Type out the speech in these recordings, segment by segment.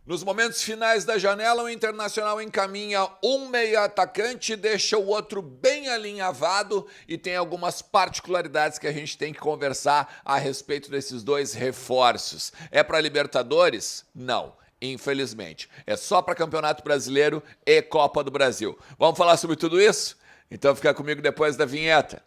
Nos momentos finais da janela, o Internacional encaminha um meia atacante, deixa o outro bem alinhavado e tem algumas particularidades que a gente tem que conversar a respeito desses dois reforços. É para Libertadores? Não. Infelizmente. É só para Campeonato Brasileiro e Copa do Brasil. Vamos falar sobre tudo isso? Então fica comigo depois da vinheta.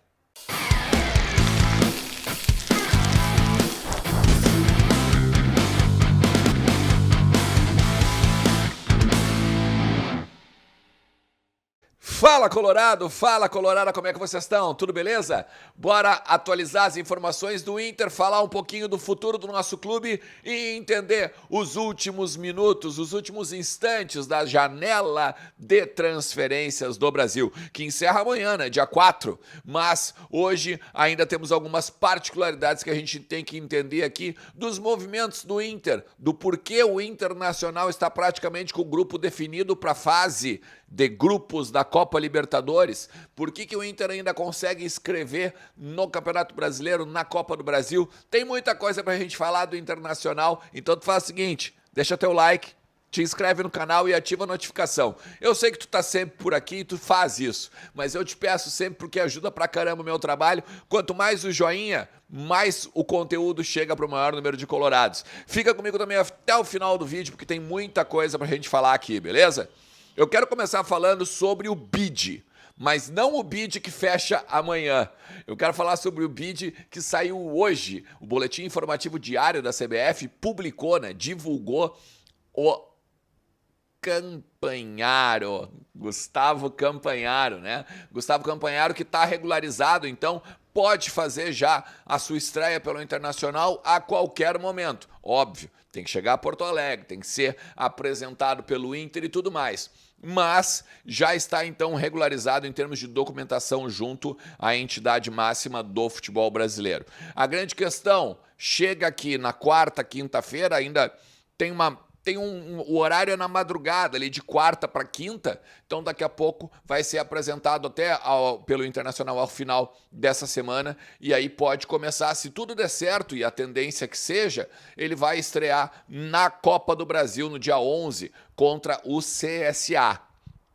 Fala Colorado, como é que vocês estão? Tudo beleza? Bora atualizar as informações do Inter, falar um pouquinho do futuro do nosso clube e entender os últimos minutos, os últimos instantes da janela de transferências do Brasil, que encerra amanhã, né, dia 4, mas hoje ainda temos algumas particularidades que a gente tem que entender aqui dos movimentos do Inter, do porquê o Internacional está praticamente com o grupo definido para a fase de grupos da Copa Libertadores. Por que o Inter ainda consegue escrever no Campeonato Brasileiro, na Copa do Brasil? Tem muita coisa pra gente falar do Internacional, então tu faz o seguinte, deixa teu like, te inscreve no canal e ativa a notificação. Eu sei que tu tá sempre por aqui e tu faz isso, mas eu te peço sempre porque ajuda pra caramba o meu trabalho. Quanto mais o joinha, mais o conteúdo chega para o maior número de colorados. Fica comigo também até o final do vídeo, porque tem muita coisa pra gente falar aqui, beleza? Eu quero começar falando sobre o bid, mas não o bid que fecha amanhã. Eu quero falar sobre o bid que saiu hoje. O Boletim Informativo Diário da CBF publicou, divulgou o Campanharo, Gustavo Campanharo, Gustavo Campanharo, que está regularizado, então pode fazer já a sua estreia pelo Internacional a qualquer momento. Óbvio, tem que chegar a Porto Alegre, tem que ser apresentado pelo Inter e tudo mais. Mas já está então regularizado em termos de documentação junto à entidade máxima do futebol brasileiro. A grande questão, chega aqui na quarta, quinta-feira, ainda o horário é na madrugada, ali de quarta para quinta, então daqui a pouco vai ser apresentado até pelo Internacional ao final dessa semana, e aí pode começar, se tudo der certo, e a tendência que seja, ele vai estrear na Copa do Brasil no dia 11 contra o CSA.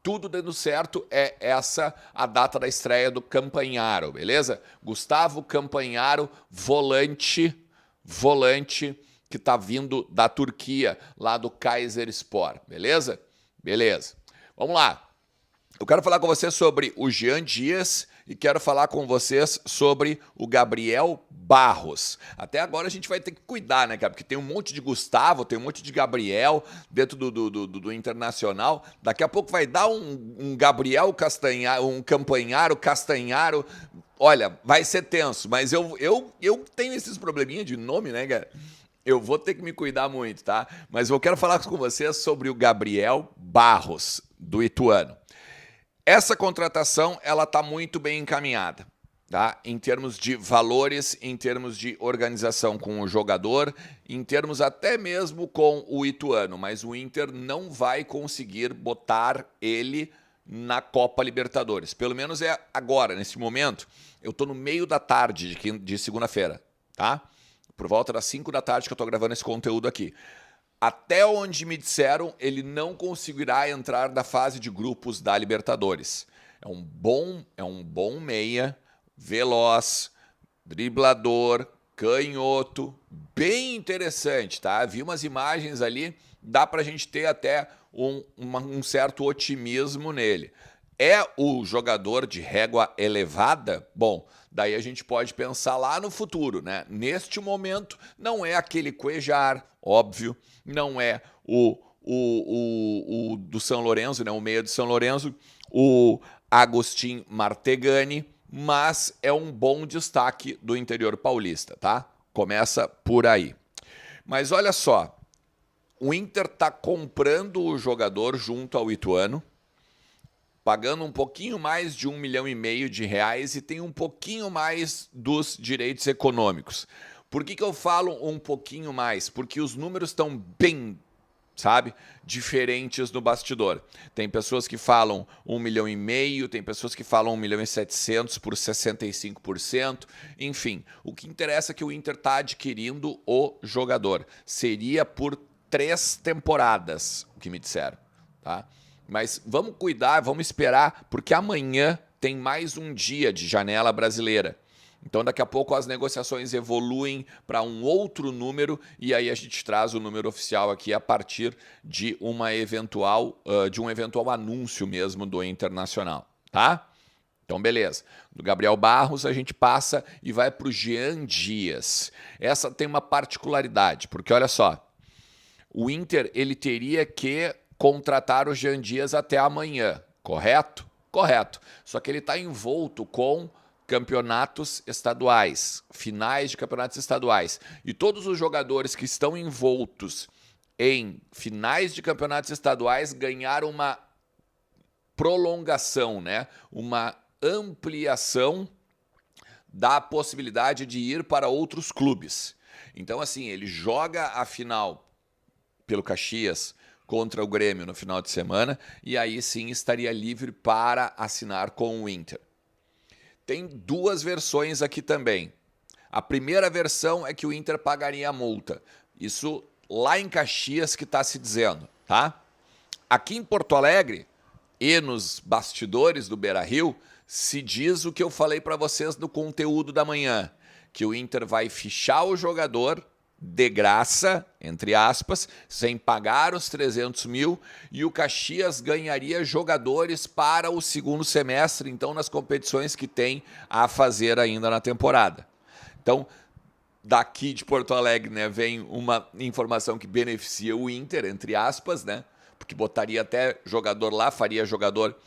Tudo dando certo, é essa a data da estreia do Campanharo, beleza? Gustavo Campanharo, volante, que tá vindo da Turquia, lá do Kayserispor, beleza? Beleza. Vamos lá. Eu quero falar com vocês sobre o Jean Dias e quero falar com vocês sobre o Gabriel Barros. Até agora a gente vai ter que cuidar, cara? Porque tem um monte de Gustavo, tem um monte de Gabriel dentro do Internacional. Daqui a pouco vai dar um Gabriel Castanharo, um Campanharo Castanharo. Olha, vai ser tenso, mas eu tenho esses probleminha de nome, cara? Eu vou ter que me cuidar muito, tá? Mas eu quero falar com vocês sobre o Gabriel Barros, do Ituano. Essa contratação, ela tá muito bem encaminhada, tá? Em termos de valores, em termos de organização com o jogador, em termos até mesmo com o Ituano, mas o Inter não vai conseguir botar ele na Copa Libertadores. Pelo menos é agora, nesse momento. Eu tô no meio da tarde de segunda-feira, tá? Por volta das 5 da tarde que eu tô gravando esse conteúdo aqui. Até onde me disseram, ele não conseguirá entrar da fase de grupos da Libertadores. É um bom meia, veloz, driblador, canhoto, bem interessante, tá? Vi umas imagens ali, dá pra gente ter até um certo otimismo nele. É o jogador de régua elevada? Bom, daí a gente pode pensar lá no futuro, Neste momento, não é aquele Cuéllar, óbvio, não é o do São Lourenço, o meia do São Lourenço, o Agustin Martegani, mas é um bom destaque do interior paulista, tá? Começa por aí. Mas olha só, o Inter tá comprando o jogador junto ao Ituano, pagando um pouquinho mais de R$1,5 milhão e tem um pouquinho mais dos direitos econômicos. Por que eu falo um pouquinho mais? Porque os números estão bem, diferentes no bastidor. Tem pessoas que falam R$1,5 milhão, tem pessoas que falam R$1,7 milhão por 65%. Enfim, o que interessa é que o Inter está adquirindo o jogador. Seria por 3 temporadas, o que me disseram, tá? Mas vamos cuidar, vamos esperar, porque amanhã tem mais um dia de janela brasileira. Então, daqui a pouco as negociações evoluem para um outro número e aí a gente traz o número oficial aqui a partir de um eventual anúncio mesmo do Internacional, tá? Então, beleza. Do Gabriel Barros a gente passa e vai para o Jean Dias. Essa tem uma particularidade, porque olha só, o Inter ele teria que contratar o Jean Dias até amanhã, correto? Correto. Só que ele está envolto com campeonatos estaduais, finais de campeonatos estaduais. E todos os jogadores que estão envoltos em finais de campeonatos estaduais ganharam uma prolongação, né? Uma ampliação da possibilidade de ir para outros clubes. Então, assim, ele joga a final pelo Caxias contra o Grêmio no final de semana e aí sim estaria livre para assinar com o Inter. Tem 2 versões aqui também. A primeira versão é que o Inter pagaria a multa. Isso lá em Caxias que está se dizendo, tá? Aqui em Porto Alegre e nos bastidores do Beira-Rio se diz o que eu falei para vocês no conteúdo da manhã, que o Inter vai fichar o jogador de graça, entre aspas, sem pagar os 300 mil, e o Caxias ganharia jogadores para o segundo semestre, então nas competições que tem a fazer ainda na temporada. Então, daqui de Porto Alegre, né, vem uma informação que beneficia o Inter, entre aspas, né, porque botaria até jogador lá, faria jogador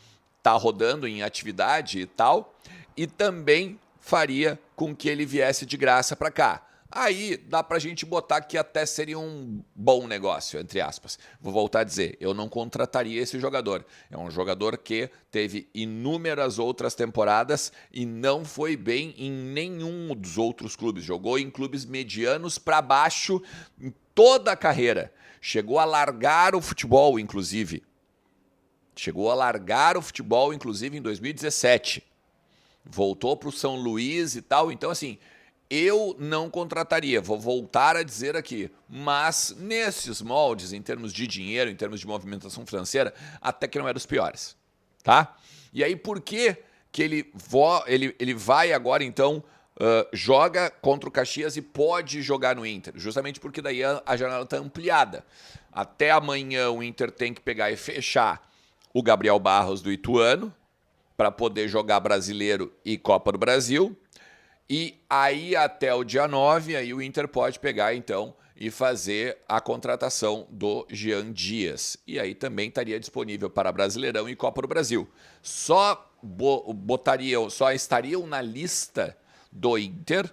tá rodando em atividade e tal, e também faria com que ele viesse de graça para cá. Aí dá pra gente botar que até seria um bom negócio, entre aspas. Vou voltar a dizer, eu não contrataria esse jogador. É um jogador que teve inúmeras outras temporadas e não foi bem em nenhum dos outros clubes. Jogou em clubes medianos para baixo em toda a carreira. Chegou a largar o futebol, inclusive. Chegou a largar o futebol, inclusive, em 2017. Voltou para o São Luís e tal. Então, assim, eu não contrataria, vou voltar a dizer aqui, mas nesses moldes, em termos de dinheiro, em termos de movimentação financeira, até que não é dos piores, tá? E aí por que ele vai agora então, joga contra o Caxias e pode jogar no Inter? Justamente porque daí a janela está ampliada. Até amanhã o Inter tem que pegar e fechar o Gabriel Barros do Ituano para poder jogar Brasileiro e Copa do Brasil. E aí até o dia 9, aí o Inter pode pegar então e fazer a contratação do Jean Dias. E aí também estaria disponível para Brasileirão e Copa do Brasil. Só estariam na lista do Inter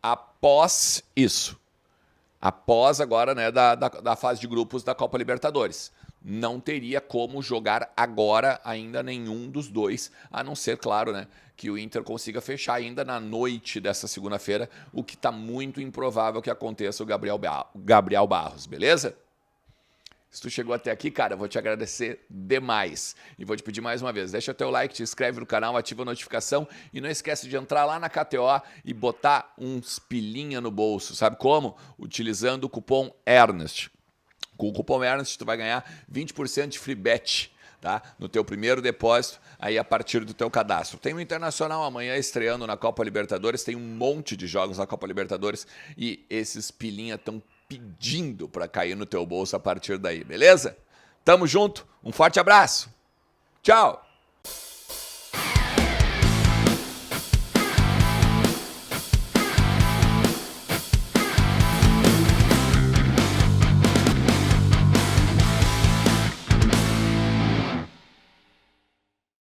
após isso. Após agora, né, da fase de grupos da Copa Libertadores. Não teria como jogar agora ainda nenhum dos dois, a não ser, claro, né, que o Inter consiga fechar ainda na noite dessa segunda-feira, o que está muito improvável que aconteça o Gabriel Barros, beleza? Se tu chegou até aqui, cara, eu vou te agradecer demais. E vou te pedir mais uma vez, deixa o teu like, te inscreve no canal, ativa a notificação e não esquece de entrar lá na KTO e botar uns pilinha no bolso. Sabe como? Utilizando o cupom ERNEST. Com o cupom ERNEST tu vai ganhar 20% de free bet, tá? No teu primeiro depósito, aí a partir do teu cadastro. Tem o Internacional amanhã estreando na Copa Libertadores, tem um monte de jogos na Copa Libertadores e esses pilinha estão pedindo para cair no teu bolso a partir daí, beleza? Tamo junto, um forte abraço, tchau!